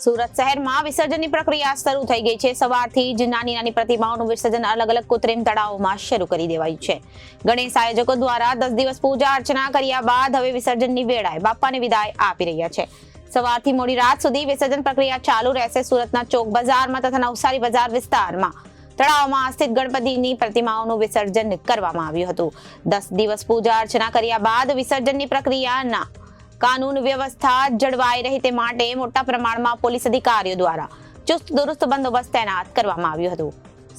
સુરત શહેરમાં વિસર્જનની પ્રક્રિયા શરૂ થઈ ગઈ છે। સવારથી જ નાની નાની પ્રતિમાઓનું વિસર્જન અલગ અલગ કૃત્રિમ તળાવોમાં શરૂ કરી દેવાયું છે। ગણેશ આયોજકો દ્વારા 10 દિવસ પૂજા અર્ચના કર્યા બાદ હવે વિસર્જનની વેળાએ બાપાને વિદાય આપી રહ્યા છે। સવારથી મોડી રાત સુધી વિસર્જન પ્રક્રિયા ચાલુ રહેશે। સુરતના ચોક બજારમાં તથા નવસારી બજાર વિસ્તારમાં તળાવમાં સ્થિત ગણપતિની પ્રતિમાઓનું વિસર્જન કરવામાં આવ્યું હતું। 10 દિવસ પૂજા અર્ચના કર્યા બાદ વિસર્જનની પ્રક્રિયાના કાનૂન વ્યવસ્થા જળવાઈ રહે તે માટે મોટા પ્રમાણમાં પોલીસ અધિકારીઓ દ્વારા ચુસ્ત દુરુસ્ત બંદોબસ્ત તૈનાત કરવામાં આવ્યો હતો।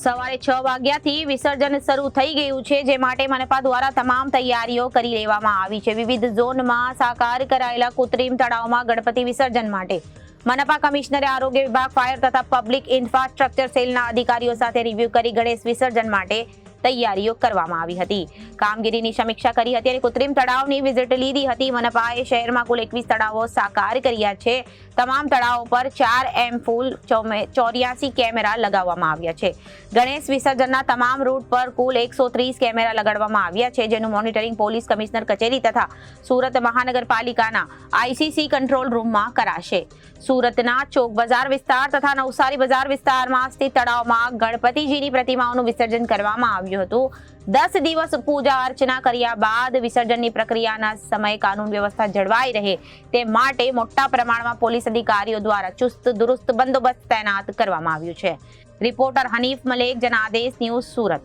સવારે 6 વાગ્યાથી વિસર્જન શરૂ થઈ ગયું છે, જે માટે મનપા દ્વારા તમામ તૈયારીઓ કરી લેવામાં આવી છે। વિવિધ ઝોનમાં સાકાર કરાયેલા કૃત્રિમ તળાવમાં ગણપતિ વિસર્જન માટે મનપા કમિશનરે આરોગ્ય વિભાગ, ફાયર તથા પબ્લિક ઇન્ફ્રાસ્ટ્રક્ચર સેલના અધિકારીઓ સાથે રિવ્યુ કરી ગણેશ વિસર્જન માટે તૈયારીઓ કરવામાં આવી હતી। કામગીરીની સમીક્ષા કરી હતી અને કૃત્રિમ તળાવની વિઝિટ લીધી હતી। મનપાએ શહેરમાં કુલ 21 તળાવો સાકાર કર્યા છે। તમામ તળાવો પર 4M ફૂલ 84 કેમેરા લગાવવામાં આવ્યા છે। ગણેશ વિસર્જનના તમામ રૂટ પર કુલ 130 કેમેરા લગાડવામાં આવ્યા છે, જેનું મોનિટરિંગ પોલીસ કમિશનર કચેરી તથા સુરત મહાનગરપાલિકાના ICC કંટ્રોલ રૂમમાં કરાશે। સુરતના ચોક બજાર વિસ્તાર તથા નવસારી બજાર વિસ્તારમાં સ્થિત તળાવમાં ગણપતિજીની પ્રતિમાઓનું વિસર્જન કરવામાં આવ્યું હતું। 10 દિવસ પૂજા અર્ચના કર્યા બાદ વિસર્જનની પ્રક્રિયાના સમય કાનૂન વ્યવસ્થા જળવાઈ રહે તે માટે મોટા પ્રમાણમાં પોલીસ અધિકારીઓ દ્વારા ચુસ્ત દુરુસ્ત બંદોબસ્ત તૈનાત કરવામાં આવ્યું છે। Reporter Hanif Malek, Janadesh news, Surat.